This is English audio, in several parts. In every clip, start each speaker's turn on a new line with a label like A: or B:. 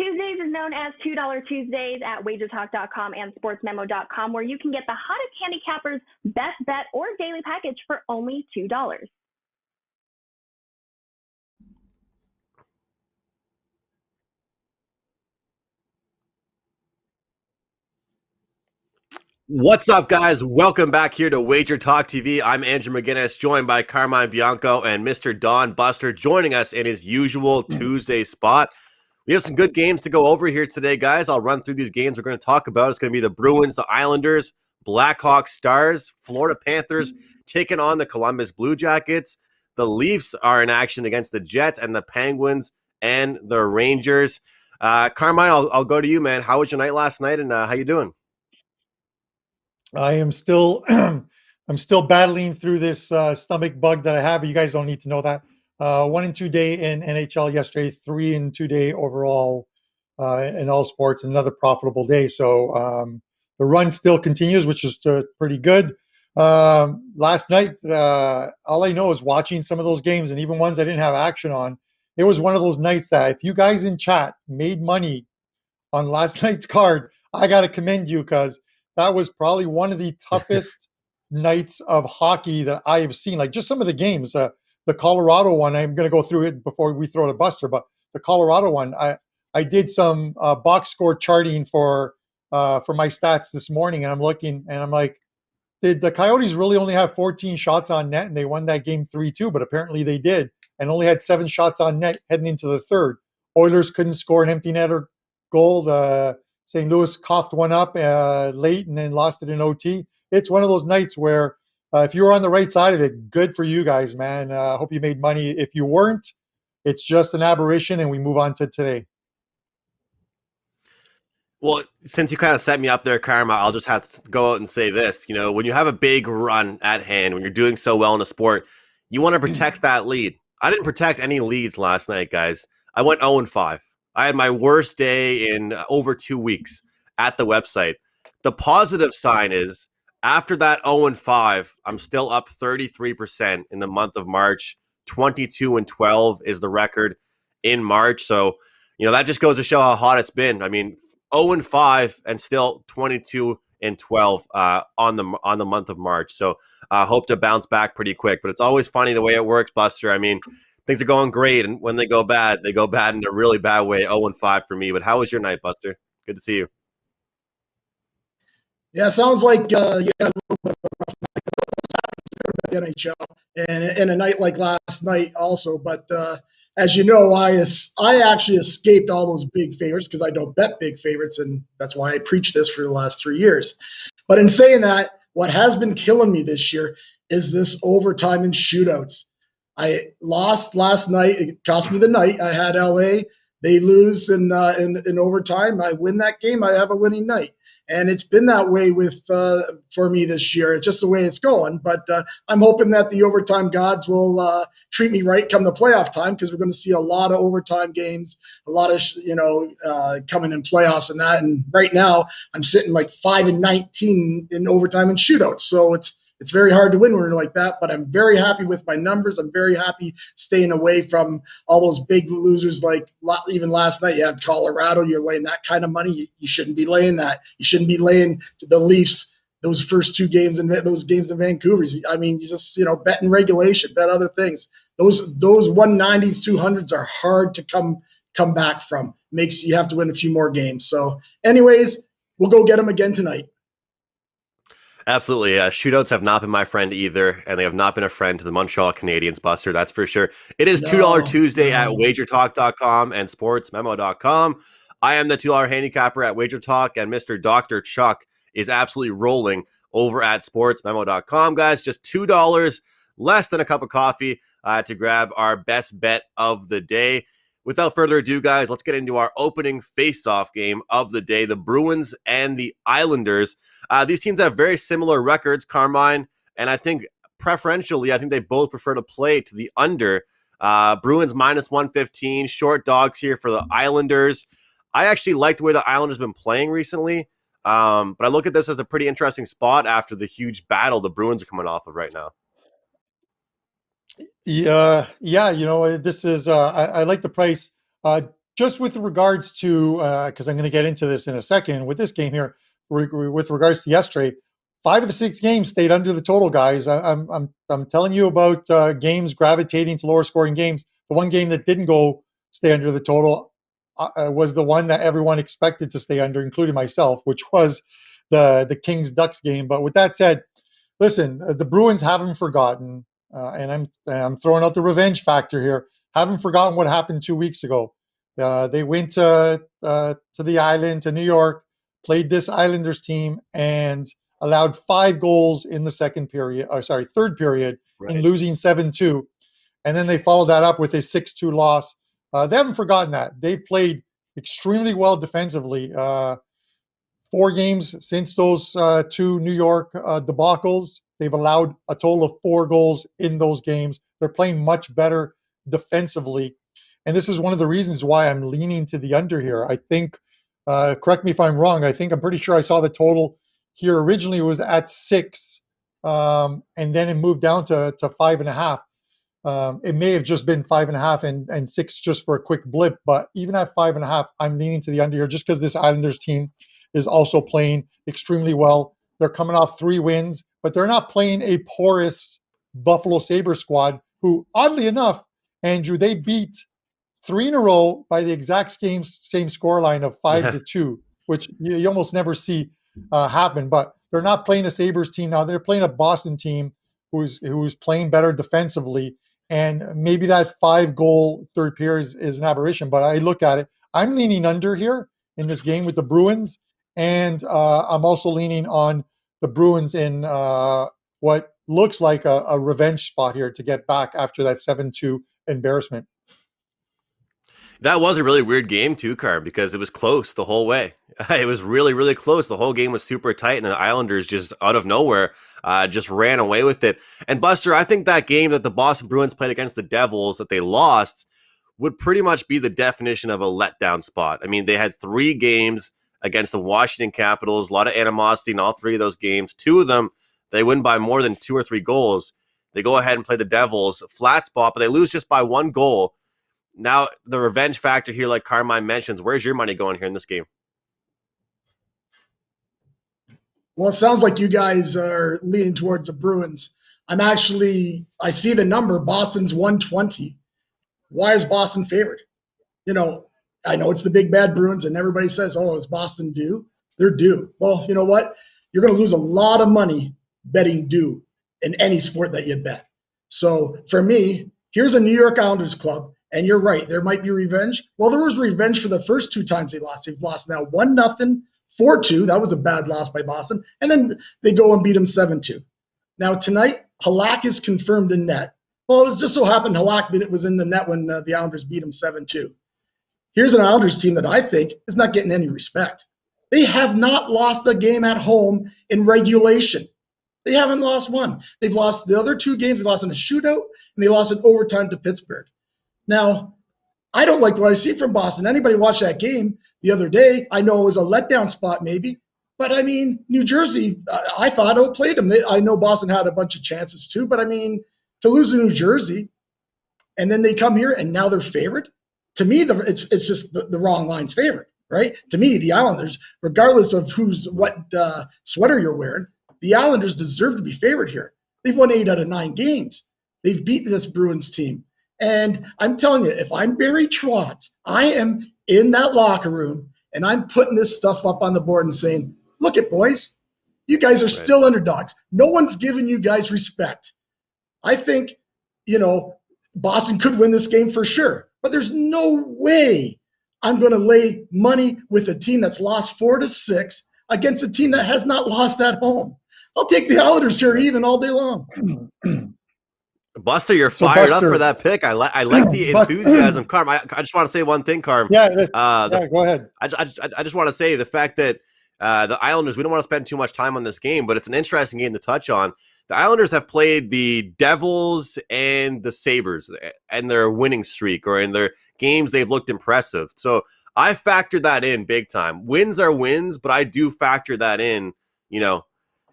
A: Tuesdays is known as $2 Tuesdays at WagerTalk.com and SportsMemo.com, where you can get the hottest handicappers' best bet or daily package for only $2.
B: What's up, guys? Welcome back here to WagerTalk TV. I'm Andrew McInnis, joined by Carmine, Bianco, and Mr. Don Buster, joining us in his usual Tuesday spot. We have some good games to go over here today, guys. I'll run through these games we're going to talk about. It's going to be the Bruins, the Islanders, Blackhawks, Stars, Florida Panthers taking on the Columbus Blue Jackets. The Leafs are in action against the Jets and the Penguins and the Rangers. Carmine, I'll go to you, man. How was your night last night, and how you doing?
C: I am still, I'm still battling through this stomach bug that I have. But you guys don't need to know that. 1-2 day in NHL yesterday, 3-2 day overall in all sports, and another profitable day. So the run still continues, which is pretty good. Last night, all I know is watching some of those games, and even ones I didn't have action on. It was one of those nights that if you guys in chat made money on last night's card, I got to commend you, because that was probably one of the toughest nights of hockey that I have seen. Like, just some of the games, the Colorado one, I'm going to go through it before we throw the buster, but the Colorado one, I did some box score charting for my stats this morning, and I'm looking and I'm like, did the Coyotes really only have 14 shots on net and they won that game 3-2? But apparently they did, and only had 7 shots on net heading into the third. Oilers couldn't score an empty netter goal. St. Louis coughed one up late and then lost it in OT. It's one of those nights where if you were on the right side of it, good for you guys, man. I hope you made money. If you weren't, it's just an aberration, and we move on to today.
B: Well, since you kind of set me up there, Karma, I'll just have to go out and say this. You know, when you have a big run at hand, when you're doing so well in a sport, you want to protect that lead. I didn't protect any leads last night, guys. I went 0-5. I had my worst day in over 2 weeks at the website. The positive sign is after that 0-5, I'm still up 33% in the month of March. 22-12 is the record in March. So, you know, that just goes to show how hot it's been. I mean, 0-5 and still 22-12 on the month of March. So hope to bounce back pretty quick. But it's always funny the way it works, Buster. I mean, things are going great, and when they go bad in a really bad way. 0-5 for me. But how was your night, Buster? Good to see you.
D: Yeah, sounds like you had a little bit of a rough night. The NHL and a night like last night also. But as you know, I actually escaped all those big favorites because I don't bet big favorites, and that's why I preach this for the last 3 years. But in saying that, what has been killing me this year is this overtime and shootouts. I lost last night. It cost me the night. I had LA. They lose in overtime. I win that game. I have a winning night. And it's been that way for me this year. It's just the way it's going. But I'm hoping that the overtime gods will treat me right come the playoff time, because we're going to see a lot of overtime games, a lot of coming in playoffs and that. And right now I'm sitting like 5-19 in overtime and shootouts. So it's very hard to win when you're like that, but I'm very happy with my numbers. I'm very happy staying away from all those big losers. Like even last night, you had Colorado. You're laying that kind of money. You shouldn't be laying that. You shouldn't be laying the Leafs those first 2 games and those games in Vancouver. I mean, you just bet in regulation, bet other things. Those 190s, 200s are hard to come back from. Makes you have to win a few more games. So, anyways, we'll go get them again tonight.
B: Absolutely. Shootouts have not been my friend either, and they have not been a friend to the Montreal Canadiens, Buster. That's for sure. It is $2 Tuesday at WagerTalk.com and SportsMemo.com. I am the $2 handicapper at WagerTalk, and Mr. Dr. Chuck is absolutely rolling over at SportsMemo.com, guys. Just $2, less than a cup of coffee to grab our best bet of the day. Without further ado, guys, let's get into our opening face-off game of the day, the Bruins and the Islanders. These teams have very similar records, Carmine, and I think preferentially, I think they both prefer to play to the under. Bruins minus 115, short dogs here for the Islanders. I actually like the way the Islanders have been playing recently, but I look at this as a pretty interesting spot after the huge battle the Bruins are coming off of right now.
C: Yeah, this is I like the price. just with regards to, because I'm going to get into this in a second with this game here, with regards to yesterday, 5 of the 6 games stayed under the total, guys. I'm telling you about games gravitating to lower scoring games. The one game that didn't stay under the total was the one that everyone expected to stay under, including myself, which was the Kings-Ducks game. But with that said, listen, the Bruins haven't forgotten, and I'm throwing out the revenge factor here. Haven't forgotten what happened 2 weeks ago. They went to the island, to New York, played this Islanders team, and allowed 5 goals in the third period, right, in losing 7-2. And then they followed that up with a 6-2 loss. They haven't forgotten that. They've played extremely well defensively. 4 games since those 2 New York debacles, they've allowed a total of 4 goals in those games. They're playing much better defensively. And this is one of the reasons why I'm leaning to the under here. I think, correct me if I'm wrong, I'm pretty sure I saw the total here originally was at 6, and then it moved down to 5.5. It may have just been 5.5 and 6 just for a quick blip, but even at 5.5, I'm leaning to the under here just because this Islanders team is also playing extremely well. They're coming off 3 wins, but they're not playing a porous Buffalo Sabres squad who, oddly enough, Andrew, they beat 3 in a row by the exact same scoreline of 5-2, which you almost never see happen. But they're not playing a Sabres team now. They're playing a Boston team who's playing better defensively. And maybe that 5-goal third period is an aberration. But I look at it, I'm leaning under here in this game with the Bruins. And I'm also leaning on the Bruins in what looks like a revenge spot here to get back after that 7-2 embarrassment.
B: That was a really weird game too, Carm, because it was close the whole way. It was really, really close. The whole game was super tight, and the Islanders just out of nowhere just ran away with it. And Buster, I think that game that the Boston Bruins played against the Devils that they lost would pretty much be the definition of a letdown spot. I mean, they had 3 games against the Washington Capitals, a lot of animosity in all 3 of those games. 2 of them, they win by more than 2 or 3 goals. They go ahead and play the Devils, flat spot, but they lose just by 1 goal. Now, the revenge factor here, like Carmine mentions, where's your money going here in this game?
D: Well, it sounds like you guys are leaning towards the Bruins. I see the number, Boston's 120. Why is Boston favored? I know it's the big bad Bruins, and everybody says, oh, is Boston due? They're due. Well, you know what? You're going to lose a lot of money betting due in any sport that you bet. So for me, here's a New York Islanders club. And you're right, there might be revenge. Well, there was revenge for the first 2 times they lost. They've lost now 1-0, 4-2. That was a bad loss by Boston. And then they go and beat them 7-2. Now tonight, Halak is confirmed in net. Well, it just so happened Halak was in the net when the Islanders beat them 7-2. Here's an Islanders team that I think is not getting any respect. They have not lost a game at home in regulation. They haven't lost one. They've lost the other 2 games. They lost in a shootout, and they lost in overtime to Pittsburgh. Now, I don't like what I see from Boston. Anybody watch that game the other day? I know it was a letdown spot maybe, but I mean, New Jersey, I thought outplayed them. I know Boston had a bunch of chances too, but I mean, to lose to New Jersey and then they come here and now they're favored. To me, it's just the wrong line's favorite, right? To me, the Islanders, regardless of what sweater you're wearing, the Islanders deserve to be favored here. They've won 8 out of 9 games. They've beaten this Bruins team. And I'm telling you, if I'm Barry Trotz, I am in that locker room and I'm putting this stuff up on the board and saying, look it, boys, you guys are still underdogs. No one's giving you guys respect. I think, Boston could win this game for sure, but there's no way I'm going to lay money with a team that's lost 4-6 against a team that has not lost at home. I'll take the Islanders here even all day long.
B: Buster, you're fired up for that pick. I like the enthusiasm, Carm. I just want to say one thing, Carm.
C: Yeah, go ahead.
B: I just want to say the fact that the Islanders, we don't want to spend too much time on this game, but it's an interesting game to touch on. The Islanders have played the Devils and the Sabres and their winning streak, or in their games they've looked impressive. So I factored that in big time. Wins are wins, but I do factor that in,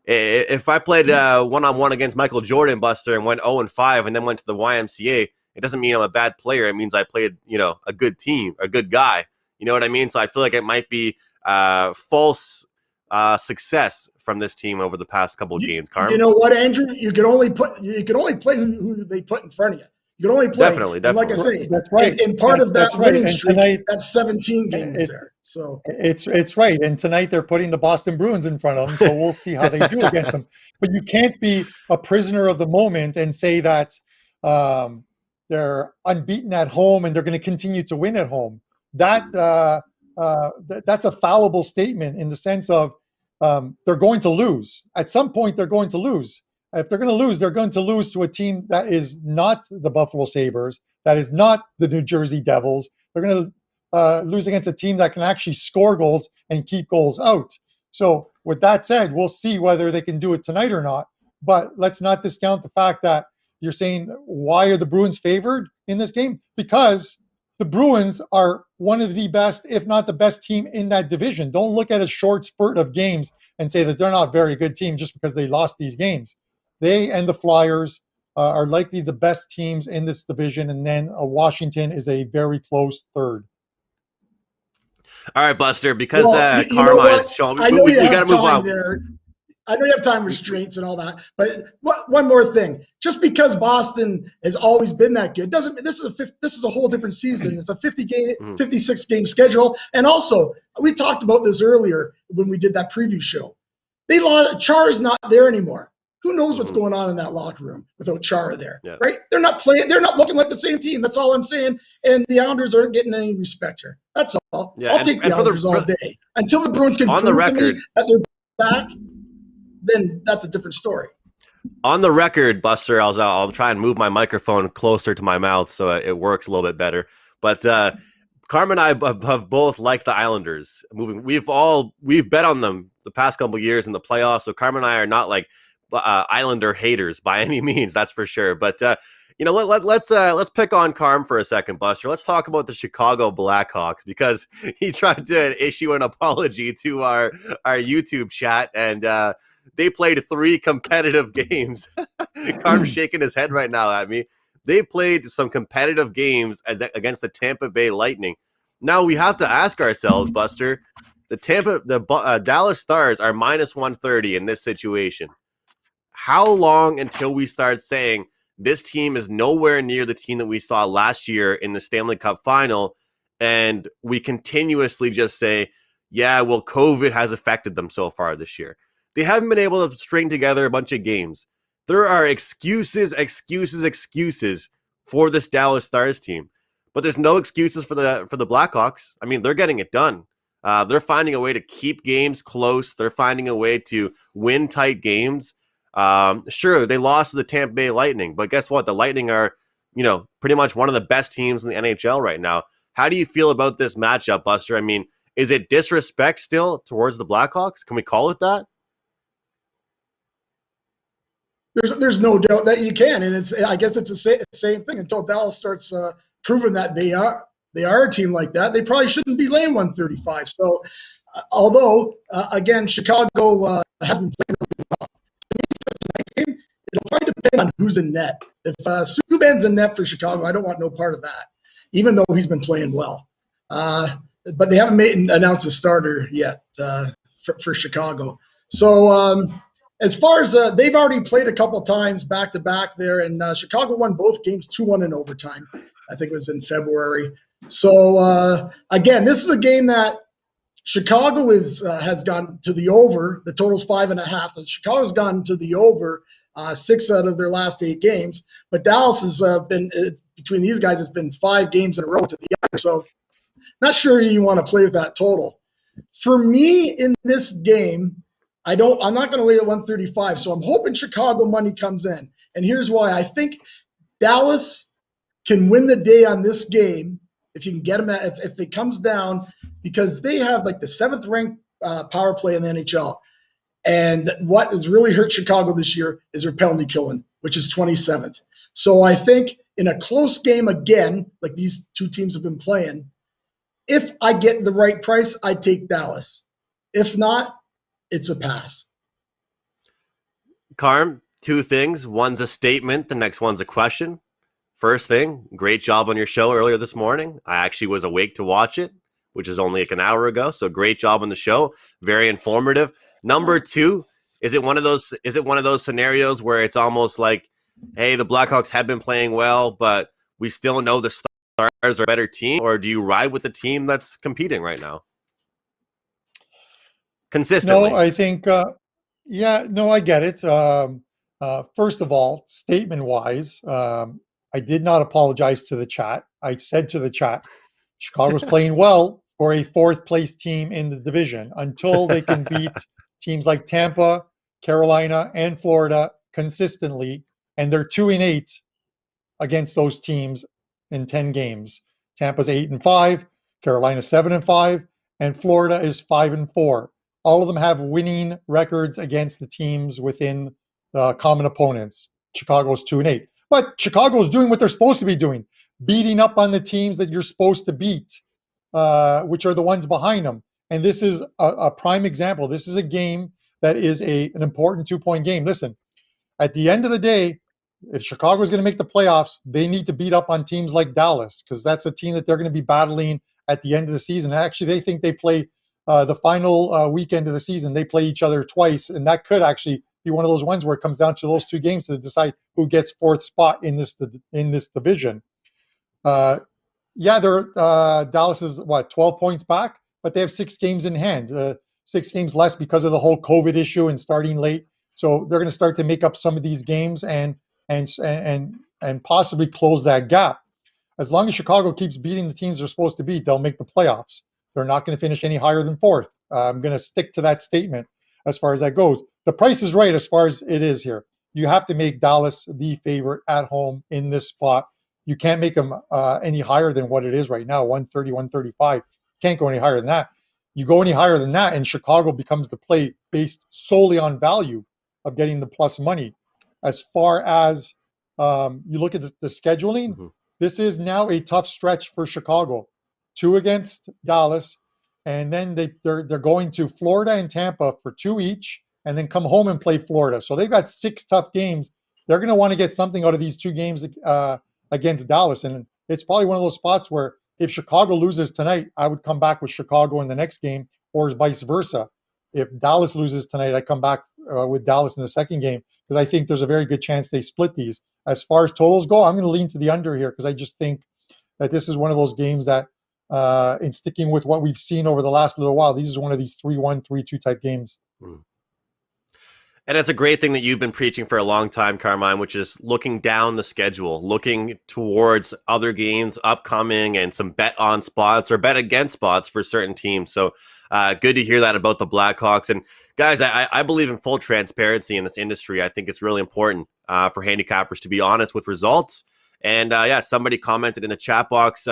B: If I played one-on-one against Michael Jordan, Buster, and went 0-5 and then went to the YMCA, It doesn't mean I'm a bad player. It means I played, a good team, a good guy. You know what I mean? So I feel like it might be false success from this team over the past couple of games. Carm?
D: You know what, Andrew? You can only play who they put in front of you. You can only play.
B: Definitely.
D: And like I say,
C: that's right.
D: And part of that winning
C: right.
D: streak,
C: tonight,
D: that's 17 games there. So
C: it's right. And tonight they're putting the Boston Bruins in front of them, so we'll see how they do against them. But you can't be a prisoner of the moment and say that they're unbeaten at home and they're going to continue to win at home. That's a fallible statement in the sense of they're going to lose. At some point, they're going to lose. If they're going to lose, they're going to lose to a team that is not the Buffalo Sabres, that is not the New Jersey Devils. They're going to lose against a team that can actually score goals and keep goals out. So with that said, we'll see whether they can do it tonight or not. But let's not discount the fact that you're saying, why are the Bruins favored in this game? Because the Bruins are one of the best, if not the best team in that division. Don't look at a short spurt of games and say that they're not a very good team just because they lost these games. They and the Flyers are likely the best teams in this division, and then Washington is a very close third.
B: All right, Buster, because
D: Carmine's
B: showing,
D: I know
B: we got to move on.
D: There. I know you have time restraints and all that, but one more thing: just because Boston has always been that good doesn't. This is a whole different season. It's a 56 game schedule, and also we talked about this earlier when we did that preview show. They lost. Char's not there anymore. Who knows what's going on in that locker room without Chara there, right? They're not playing. They're not looking like the same team. That's all I'm saying. And the Islanders aren't getting any respect here. That's all.
B: Yeah,
D: I'll take the Islanders all day until the Bruins can prove to me that they're back. Then that's a different story.
B: On the record, Buster, I'll try and move my microphone closer to my mouth so it works a little bit better. But Carmine and I have both liked the Islanders. We've bet on them the past couple of years in the playoffs. So Carmine and I are not like Islander haters by any means, that's for sure. But let's pick on Carm for a second, Buster. Let's talk about the Chicago Blackhawks, because he tried to issue an apology to our YouTube chat, and they played 3 competitive games. Carm's shaking his head right now at me. They played some competitive games against the Tampa Bay Lightning. Now we have to ask ourselves, Buster, the Dallas Stars are minus 130 in this situation. How long until we start saying this team is nowhere near the team that we saw last year in the Stanley Cup final, and we continuously just say, yeah, well, COVID has affected them so far this year. They haven't been able to string together a bunch of games. There are excuses for this Dallas Stars team, but there's no excuses for the Blackhawks. I mean, they're getting it done. They're finding a way to keep games close. They're finding a way to win tight games. Sure, they lost to the Tampa Bay Lightning, but guess what? The Lightning are, pretty much one of the best teams in the NHL right now. How do you feel about this matchup, Buster? I mean, is it disrespect still towards the Blackhawks? Can we call it that?
D: There's no doubt that you can, and I guess it's the same thing until Dallas starts proving that they are a team like that. They probably shouldn't be laying 135. So, although again, Chicago has been playing really well. It'll probably depend on who's in net. If Subban's in net for Chicago, I don't want no part of that, even though he's been playing well. But they haven't announced a starter yet for Chicago. So as far as they've already played a couple times back-to-back there, and Chicago won both games 2-1 in overtime. I think it was in February. So, again, this is a game that Chicago has gone to the over. The total's 5.5. And Chicago's gone to the over 6 out of their last 8 games. But Dallas has been, between these guys, it's been 5 games in a row to the under. So not sure you want to play with that total. For me in this game, I'm not going to lay at 135. So I'm hoping Chicago money comes in. And here's why. I think Dallas can win the day on this game if you can get them if it comes down, because they have like the 7th ranked power play in the NHL. And what has really hurt Chicago this year is their penalty killing, which is 27th. So I think in a close game again, like these two teams have been playing, if I get the right price, I take Dallas. If not, it's a pass.
B: Carm, 2 things. One's a statement. The next one's a question. first thing, great job on your show earlier this morning. I actually was awake to watch it, which is only like an hour ago. So great job on the show. Very informative. Number two, is it one of those scenarios where it's almost like, hey, the Blackhawks have been playing well, but we still know the Stars are a better team? Or do you ride with the team that's competing right now consistently?
C: No, I think, I get it. First of all, statement-wise, I did not apologize to the chat. I said to the chat, Chicago's playing well for a fourth-place team in the division until they can beat teams like Tampa, Carolina, and Florida consistently, and they're 2-8 against those teams in 10 games. Tampa's 8-5, Carolina 7-5, and Florida is 5-4. All of them have winning records against the teams within common opponents. Chicago's 2-8. But Chicago's doing what they're supposed to be doing, beating up on the teams that you're supposed to beat, which are the ones behind them. And this is a prime example. This is a game that is an important 2-point game. Listen, at the end of the day, if Chicago is going to make the playoffs, they need to beat up on teams like Dallas, because that's a team that they're going to be battling at the end of the season. Actually, they think they play the final weekend of the season. They play each other twice, and that could actually be one of those ones where it comes down to those two games to decide who gets fourth spot in this division. Dallas is 12 points back, but they have 6 games in hand, 6 games less because of the whole COVID issue and starting late. So they're going to start to make up some of these games and possibly close that gap. As long as Chicago keeps beating the teams they're supposed to beat, they'll make the playoffs. They're not going to finish any higher than fourth. I'm going to stick to that statement as far as that goes. The price is right as far as it is here. You have to make Dallas the favorite at home in this spot. You can't make them any higher than what it is right now, 130, 135. Can't go any higher than that. You go any higher than that, and Chicago becomes the play based solely on value of getting the plus money. As far as you look at the scheduling, this is now a tough stretch for Chicago. 2 against Dallas, and then they're going to Florida and Tampa for 2 each, and then come home and play Florida. So they've got 6 tough games. They're going to want to get something out of these 2 games against Dallas, and it's probably one of those spots where if Chicago loses tonight, I would come back with Chicago in the next game, or vice versa. If Dallas loses tonight, I come back with Dallas in the second game, because I think there's a very good chance they split these. As far as totals go, I'm going to lean to the under here, because I just think that this is one of those games that, in sticking with what we've seen over the last little while, these is one of these 3-1, 3-2 type games.
B: And it's a great thing that you've been preaching for a long time, Carmine, which is looking down the schedule, looking towards other games upcoming and some bet on spots or bet against spots for certain teams. So good to hear that about the Blackhawks. And guys, I believe in full transparency in this industry. I think it's really important for handicappers to be honest with results. And somebody commented in the chat box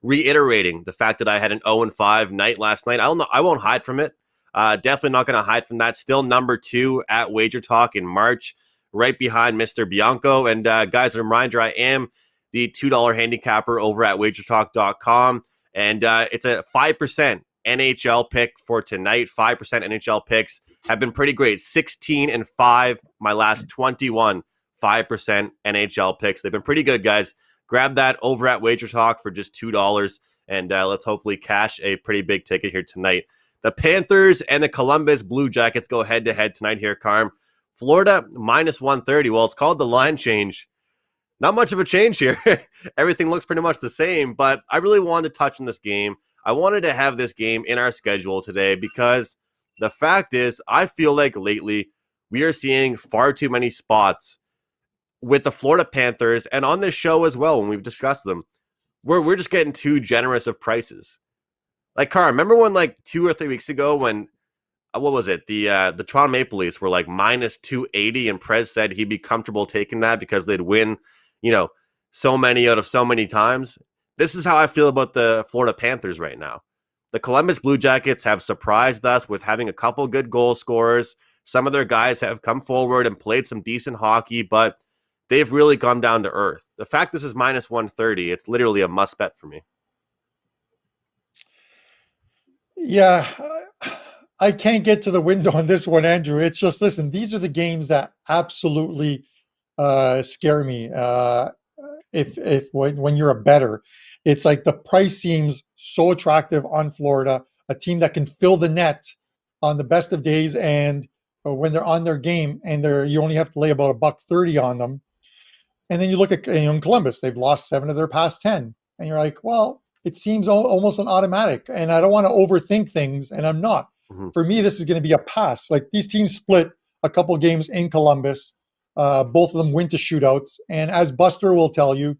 B: reiterating the fact that I had an 0-5 night last night. I won't hide from it. Definitely not going to hide from that. Still number 2 at WagerTalk in March, right behind Mr. Bianco. And guys, a reminder, I am the $2 handicapper over at WagerTalk.com. And it's a 5% NHL pick for tonight. 5% NHL picks have been pretty great. 16-5, my last 21 5% NHL picks. They've been pretty good, guys. Grab that over at WagerTalk for just $2, and let's hopefully cash a pretty big ticket here tonight. The Panthers and the Columbus Blue Jackets go head-to-head tonight here, Carm. Florida, minus 130. Well, it's called the line change. Not much of a change here. Everything looks pretty much the same, but I really wanted to touch on this game. I wanted to have this game in our schedule today because the fact is, I feel like lately we are seeing far too many spots with the Florida Panthers, and on this show as well, when we've discussed them, we're just getting too generous of prices. Like, Carr, remember when like 2 or 3 weeks ago when, what was it? The Toronto Maple Leafs were like minus 280, and Prez said he'd be comfortable taking that because they'd win, so many out of so many times. This is how I feel about the Florida Panthers right now. The Columbus Blue Jackets have surprised us with having a couple good goal scorers. Some of their guys have come forward and played some decent hockey, but they've really gone down to earth. The fact this is minus 130, it's literally a must bet for me.
C: Yeah, I can't get to the window on this one, Andrew. It's just, listen, these are the games that absolutely scare me. if when you're a bettor, it's like the price seems so attractive on Florida, a team that can fill the net on the best of days, and when they're on their game, and you only have to lay about $1.30 on them. And then you look at in Columbus, they've lost 7 of their past 10, and you're like, well, it seems almost an automatic. And I don't want to overthink things, and I'm not.
B: Mm-hmm.
C: For me, this is going to be a pass. Like, these teams split a couple games in Columbus. Both of them went to shootouts. And as Buster will tell you,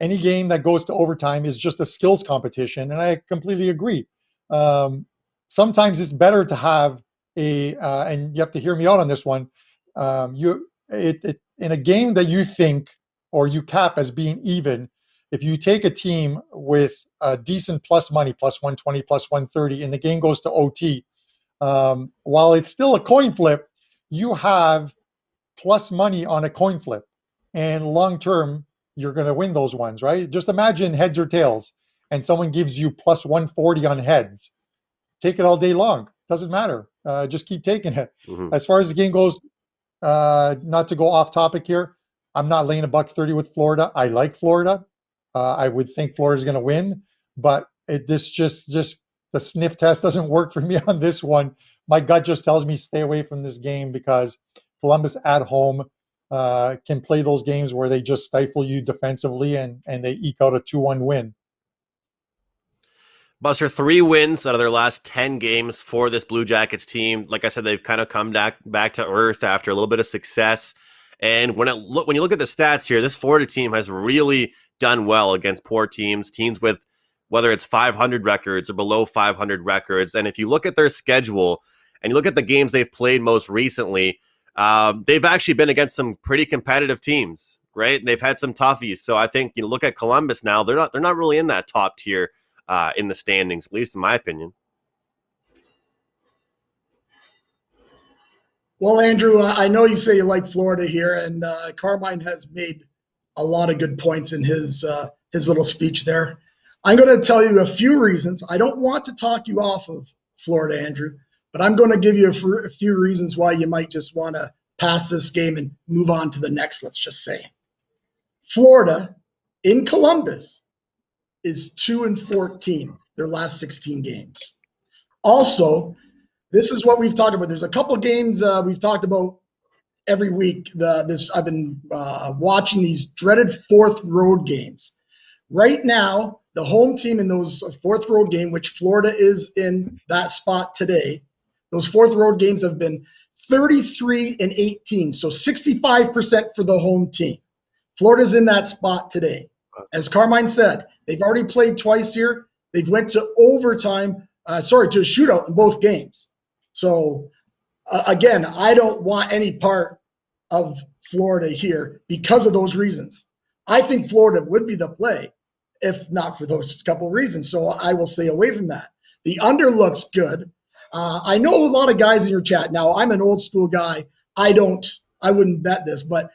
C: any game that goes to overtime is just a skills competition. And I completely agree. Sometimes it's better to have and you have to hear me out on this one. In a game that you think or you cap as being even, if you take a team with decent plus money, plus 120, plus 130, and the game goes to OT, while it's still a coin flip, you have plus money on a coin flip. And long term, you're going to win those ones, right? Just imagine heads or tails, and someone gives you plus 140 on heads. Take it all day long. Doesn't matter. Just keep taking it. Mm-hmm. As far as the game goes, not to go off topic here, I'm not laying $1.30 with Florida. I like Florida. I would think Florida's going to win, but this just the sniff test doesn't work for me on this one. My gut just tells me stay away from this game, because Columbus at home can play those games where they just stifle you defensively and they eke out a 2-1 win.
B: Buster, 3 wins out of their last 10 games for this Blue Jackets team. Like I said, they've kind of come back to earth after a little bit of success. And when you look at the stats here, this Florida team has really done well against poor teams with whether it's 500 records or below 500 records. And if you look at their schedule and you look at the games they've played most recently, they've actually been against some pretty competitive teams, right? They've had some toughies. So I think, look at Columbus now. They're not really in that top tier in the standings, at least in my opinion.
D: Well, Andrew, I know you say you like Florida here, and Carmine has made a lot of good points in his little speech there. I'm going to tell you a few reasons. I don't want to talk you off of Florida, Andrew, but I'm going to give you a few reasons why you might just want to pass this game and move on to the next, let's just say. Florida in Columbus is 2-14 their last 16 games. Also, this is what we've talked about. There's a couple of games we've talked about every week. I've been watching these dreaded 4th road games. Right now, the home team in those 4th road game, which Florida is in that spot today, those 4th road games have been 33-18, so 65% for the home team. Florida's in that spot today. As Carmine said, they've already played twice here. They've went to overtime, to a shootout in both games. So, again, I don't want any part of Florida here because of those reasons. I think Florida would be the play if not for those couple reasons. So I will stay away from that. The under looks good. I know a lot of guys in your chat. Now, I'm an old school guy. I wouldn't bet this, but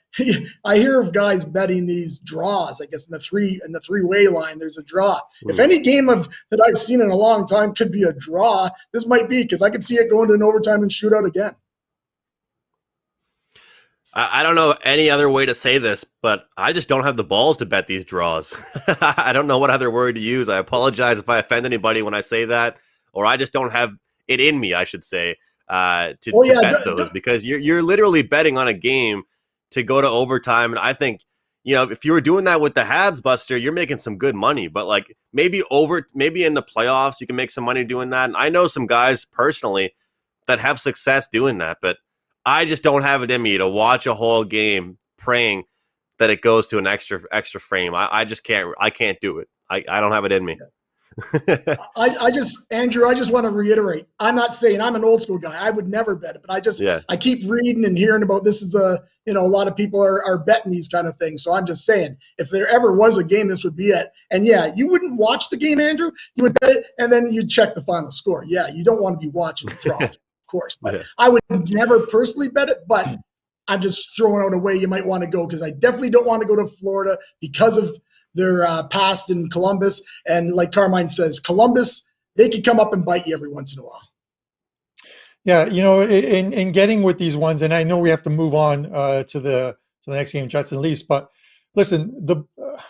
D: I hear of guys betting these draws. I guess in the three-way line, there's a draw. If any game that I've seen in a long time could be a draw, this might be, because I could see it going to an overtime and shootout again.
B: I don't know any other way to say this, but I just don't have the balls to bet these draws. I don't know what other word to use. I apologize if I offend anybody when I say that, or I just don't have it in me, I should say, to bet those, because you're literally betting on a game to go to overtime. And I think, if you were doing that with the Habs, Buster, you're making some good money. But like maybe in the playoffs, you can make some money doing that. And I know some guys personally that have success doing that, but I just don't have it in me to watch a whole game praying that it goes to an extra frame. I just can't. I can't do it. I don't have it in me.
D: Andrew, I just want to reiterate. I'm not saying I'm an old school guy. I would never bet it, but I keep reading and hearing about this. Is a lot of people are betting these kind of things. So I'm just saying, if there ever was a game, this would be it. And yeah, you wouldn't watch the game, Andrew. You would bet it, and then you'd check the final score. Yeah, you don't want to be watching the draw. Course, but I would never personally bet it, but I'm just throwing out a way you might want to go, because I definitely don't want to go to Florida because of their past in Columbus. And like Carmine says, Columbus, they could come up and bite you every once in a while.
C: Yeah, in getting with these ones, and I know we have to move on to the next game, Jets and Leafs, but listen,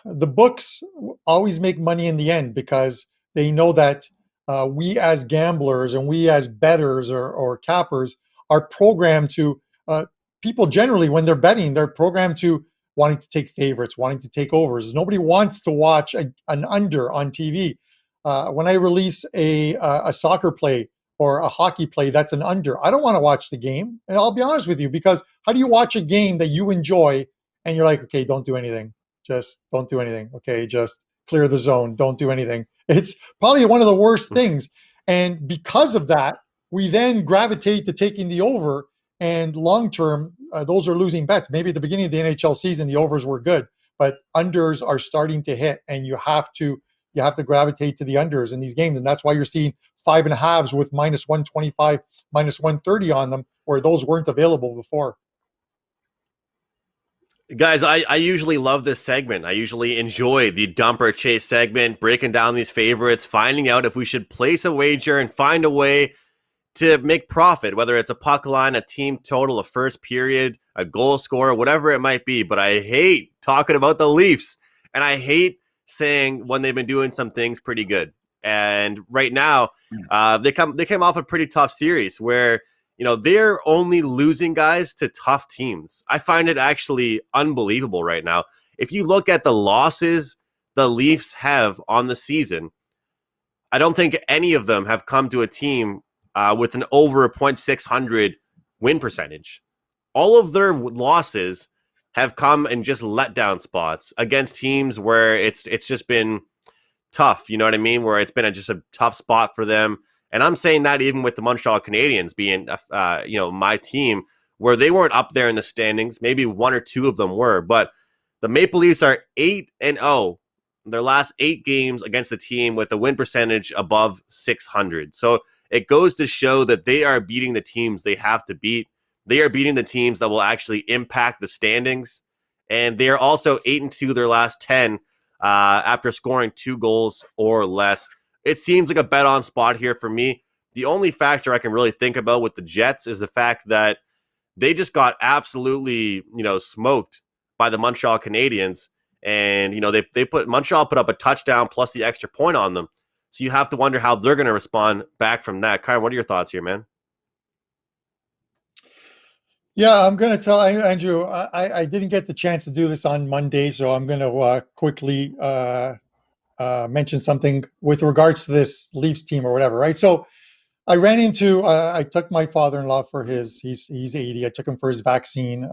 C: the books always make money in the end because they know that we as gamblers and we as bettors or cappers are programmed to, people generally, when they're betting, they're programmed to wanting to take favorites, wanting to take overs. Nobody wants to watch an under on TV. When I release a soccer play or a hockey play that's an under, I don't want to watch the game. And I'll be honest with you, because how do you watch a game that you enjoy and you're like, okay, don't do anything. Just don't do anything. Okay, just clear the zone. Don't do anything. It's probably one of the worst things. And because of that, we then gravitate to taking the over. And long term, those are losing bets. Maybe at the beginning of the NHL season, the overs were good, but unders are starting to hit, and you have to gravitate to the unders in these games. And that's why you're seeing 5.5s with minus 125, minus 130 on them, where those weren't available before.
B: Guys, I usually love this segment. I usually enjoy the dump or chase segment, breaking down these favorites, finding out if we should place a wager and find a way to make profit, whether it's a puck line, a team total, a first period, a goal scorer, whatever it might be. But I hate talking about the Leafs, and I hate saying when they've been doing some things pretty good. And right now, they came off a pretty tough series where, you know, they're only losing guys to tough teams. I find it actually unbelievable right now. If you look at the losses the Leafs have on the season, I don't think any of them have come to a team with an over a .600 win percentage. All of their losses have come in just letdown spots against teams where it's just been tough. You know what I mean? Where it's been just a tough spot for them. And I'm saying that even with the Montreal Canadiens being, my team, where they weren't up there in the standings. Maybe one or two of them were, but the Maple Leafs are 8-0 their last 8 games against a team with a win percentage above .600. So it goes to show that they are beating the teams they have to beat. They are beating the teams that will actually impact the standings. And they are also 8-2 their last 10 after scoring 2 goals or less. It seems like a bet on spot here for me. The only factor I can really think about with the Jets is the fact that they just got absolutely, smoked by the Montreal Canadiens. And, Montreal put up a touchdown plus the extra point on them. So you have to wonder how they're going to respond back from that. Carmine, what are your thoughts here, man?
C: Yeah, I'm going to tell Andrew, I didn't get the chance to do this on Monday, so I'm going to quickly mention something with regards to this Leafs team or whatever, right? So I ran into, I took my father-in-law for he's 80. I took him for his vaccine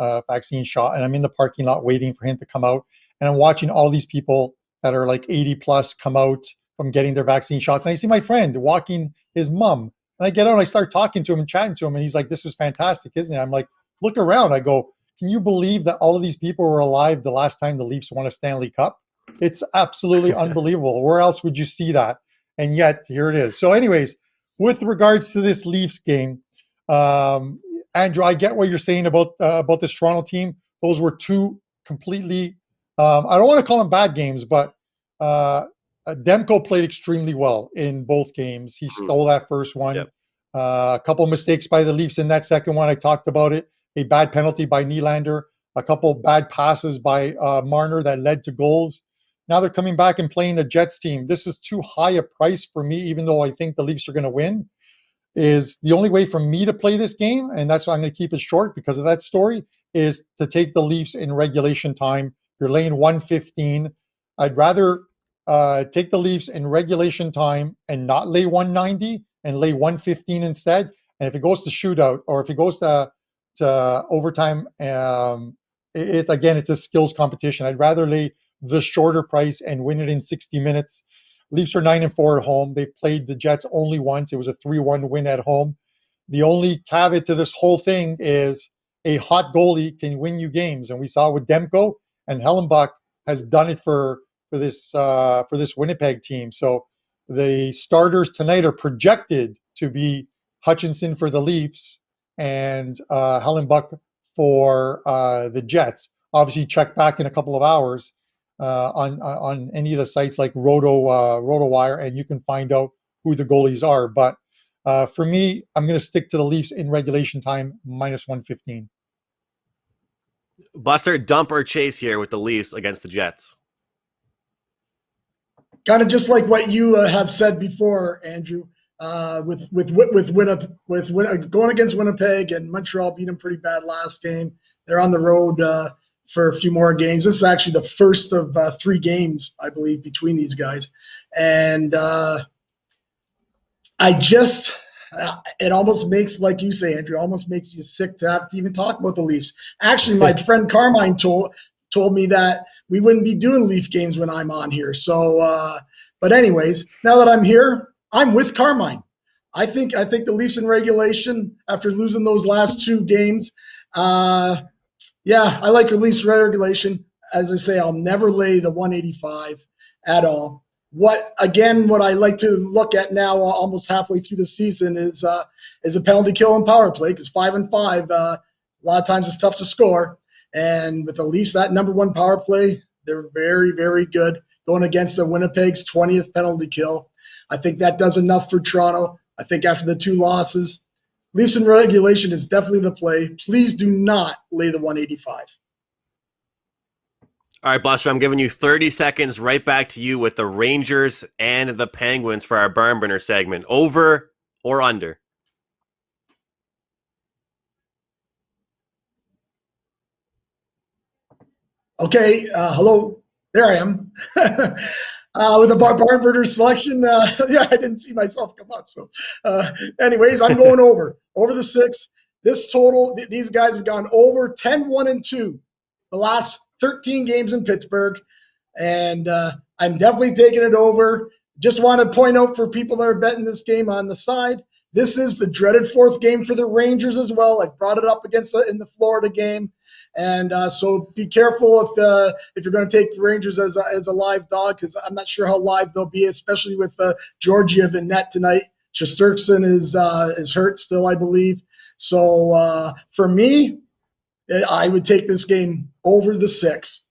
C: shot, and I'm in the parking lot waiting for him to come out. And I'm watching all these people that are like 80 plus come out from getting their vaccine shots. And I see my friend walking his mom, and I get out and I start talking to him and chatting to him. And he's like, "This is fantastic, isn't it?" I'm like, look around. I go, "Can you believe that all of these people were alive the last time the Leafs won a Stanley Cup? It's absolutely unbelievable. Where else would you see that?" And yet here it is. So anyways, with regards to this Leafs game, Andrew, I get what you're saying about this Toronto team. Those were 2 completely, I don't want to call them bad games, but Demko played extremely well in both games. He stole that first one. Yep. A couple of mistakes by the Leafs in that second one. I talked about it. A bad penalty by Nylander. A couple bad passes by Marner that led to goals. Now they're coming back and playing a Jets team. This is too high a price for me, even though I think the Leafs are going to win. Is the only way for me to play this game, and that's why I'm going to keep it short because of that story, is to take the Leafs in regulation time. You're laying 115. I'd rather take the Leafs in regulation time and not lay 190 and lay 115 instead. And if it goes to shootout or if it goes to overtime, it's a skills competition. I'd rather lay the shorter price and win it in 60 minutes. Leafs are 9-4 at home. They've played the Jets only once. It was a 3-1 win at home. The only caveat to this whole thing is a hot goalie can win you games. And we saw with Demko, and Hellenbuck has done it for this Winnipeg team. So the starters tonight are projected to be Hutchinson for the Leafs and Hellenbuck for the Jets. Obviously, check back in a couple of hours on any of the sites like RotoWire, and you can find out who the goalies are. But for me, I'm going to stick to the Leafs in regulation time, minus 115.
B: Buster, dump or chase here with the Leafs against the Jets?
D: kind of just like what you have said before, Andrew. Going against Winnipeg, and Montreal beat them pretty bad last game. They're on the road for a few more games. This is actually the first of 3 games, I believe, between these guys. And it almost makes, like you say, Andrew, almost makes you sick to have to even talk about the Leafs. Actually, my friend Carmine told me that we wouldn't be doing Leaf games when I'm on here. So, but anyways, now that I'm here, I'm with Carmine. I think the Leafs in regulation, after losing those last 2 games, I like the Leafs regulation. As I say, I'll never lay the 185 at all. What I like to look at now, almost halfway through the season, is a penalty kill and power play, because 5-5, a lot of times it's tough to score. And with the Leafs, that number 1 power play, they're very, very good, going against the Winnipeg's 20th penalty kill. I think that does enough for Toronto. I think after the 2 losses, Leafs in regulation is definitely the play. Please do not lay the 185.
B: All right, Buster, I'm giving you 30 seconds right back to you with the Rangers and the Penguins for our Barn Burner segment. Over or under?
D: Okay, hello. There I am. With a barn burner selection, I didn't see myself come up. So anyways, I'm going over the 6. This total, these guys have gone over 10-1-2 the last 13 games in Pittsburgh. And I'm definitely taking it over. Just want to point out for people that are betting this game on the side, this is the dreaded 4th game for the Rangers as well. I brought it up in the Florida game. And so be careful if you're going to take the Rangers as a live dog, because I'm not sure how live they'll be, especially with Georgiev in net tonight. Shesterkin is hurt still, I believe. So for me, I would take this game over the 6.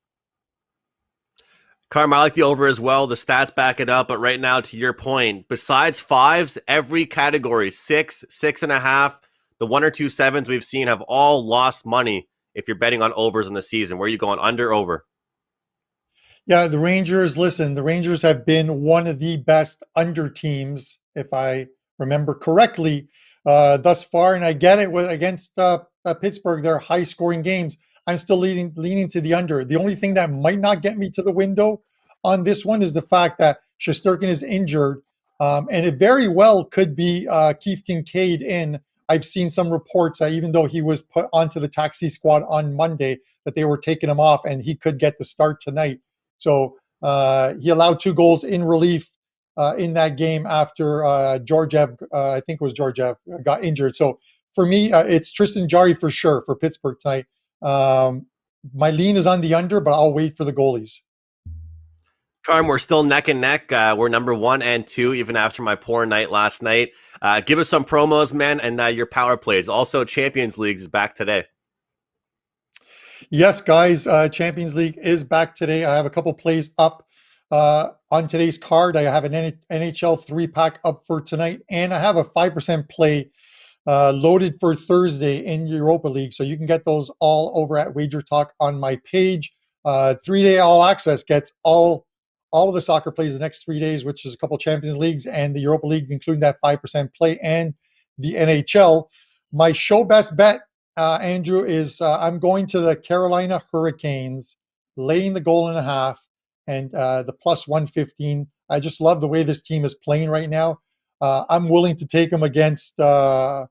B: Carmine, I like the over as well. The stats back it up. But right now, to your point, besides 5s, every category, 6, 6.5, the 1 or 2 7s we've seen have all lost money if you're betting on overs in the season. Where are you going, under, over?
C: Yeah, the Rangers have been one of the best under teams, if I remember correctly, thus far. And I get it against Pittsburgh, they're high-scoring games. I'm still leaning to the under. The only thing that might not get me to the window on this one is the fact that Shesterkin is injured, and it very well could be Keith Kincaid in. I've seen some reports that even though he was put onto the taxi squad on Monday, that they were taking him off, and he could get the start tonight. So he allowed 2 goals in relief in that game after Georgiev, I think it was Georgiev, got injured. So for me, it's Tristan Jarry for sure for Pittsburgh tonight. My lean is on the under, but I'll wait for the goalies.
B: Carm, we're still neck and neck. We're number 1 and 2, even after my poor night last night. Give us some promos, man, and your power plays. Also, Champions League is back today.
C: Yes, guys, Champions League is back today. I have a couple plays up on today's card. I have an NHL 3-pack up for tonight, and I have a 5% play loaded for Thursday in Europa League. So you can get those all over at WagerTalk on my page. 3-day all access gets all of the soccer plays the next 3 days, which is a couple Champions Leagues and the Europa League, including that 5% play, and the NHL. My show best bet, Andrew, is I'm going to the Carolina Hurricanes, laying the 1.5 and the plus 115. I just love the way this team is playing right now. I'm willing to take them against this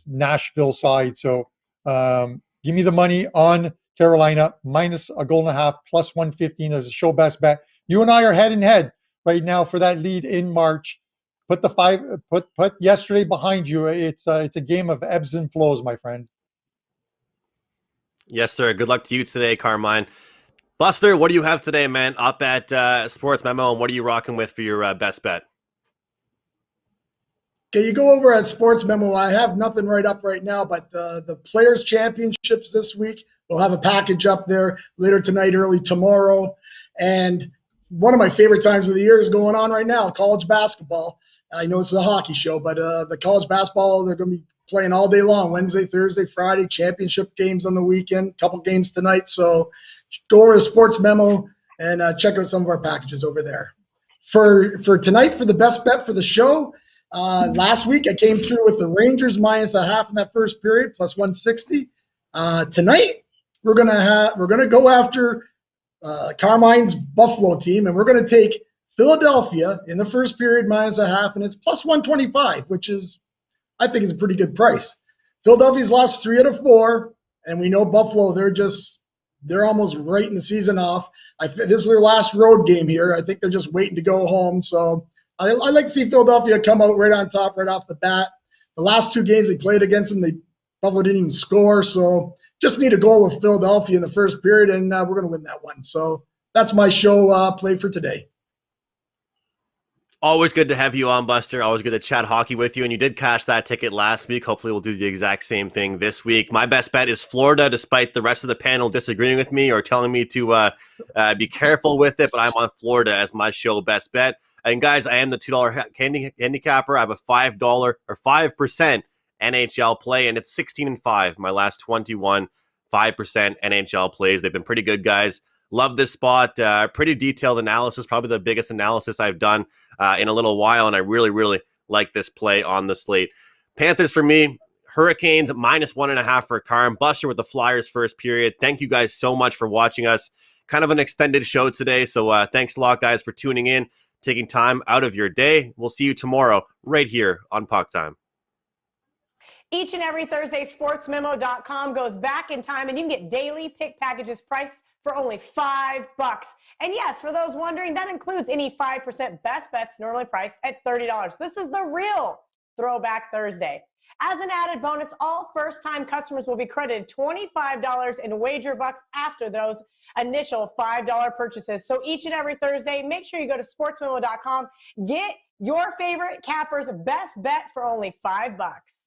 C: Nashville side. So give me the money on Carolina minus a 1.5 plus 115 as a show best bet. You and I are head and head right now for that lead in March. Put yesterday behind you. It's a game of ebbs and flows, my friend.
B: Yes, sir. Good luck to you today, Carmine. Buster, what do you have today, man? Up at Sports Memo, and what are you rocking with for your best bet?
D: Okay, you go over at Sports Memo. I have nothing right up right now, but the Players' Championships this week, we'll have a package up there later tonight, early tomorrow. And one of my favorite times of the year is going on right now, college basketball. I know it's a hockey show, but the college basketball, they're going to be playing all day long, Wednesday, Thursday, Friday, championship games on the weekend, couple games tonight. So go over to Sports Memo and check out some of our packages over there. For tonight, for the best bet for the show, last week I came through with the Rangers -0.5 in that first period, plus 160. Tonight we're gonna go after Carmine's Buffalo team, and we're gonna take Philadelphia in the first period -0.5, and it's plus 125, which is, I think, is a pretty good price. Philadelphia's lost 3 out of 4, and we know Buffalo, they're almost writing the season off. This is their last road game here. I think they're just waiting to go home. So I like to see Philadelphia come out right on top right off the bat. The last 2 games they played against them, Buffalo didn't even score. So just need a goal with Philadelphia in the first period, and we're going to win that one. So that's my show play for today.
B: Always good to have you on, Buster. Always good to chat hockey with you. And you did cash that ticket last week. Hopefully we'll do the exact same thing this week. My best bet is Florida, despite the rest of the panel disagreeing with me or telling me to be careful with it. But I'm on Florida as my show best bet. And guys, I am the $2 handicapper. I have a $5 or 5% NHL play, and it's 16-5. My last 21, 5% NHL plays. They've been pretty good, guys. Love this spot. Pretty detailed analysis, probably the biggest analysis I've done in a little while, and I really, really like this play on the slate. Panthers for me, Hurricanes -1.5 for Carm. Buster with the Flyers first period. Thank you guys so much for watching us. Kind of an extended show today, so thanks a lot, guys, for tuning in, taking time out of your day. We'll see you tomorrow right here on Puck Time.
E: Each and every Thursday, sportsmemo.com goes back in time, and you can get daily pick packages priced for only $5. And yes, for those wondering, that includes any 5% best bets normally priced at $30. This is the real Throwback Thursday. As an added bonus, all first-time customers will be credited $25 in wager bucks after those initial $5 purchases. So each and every Thursday, make sure you go to sportsmemo.com, get your favorite capper's best bet for only $5.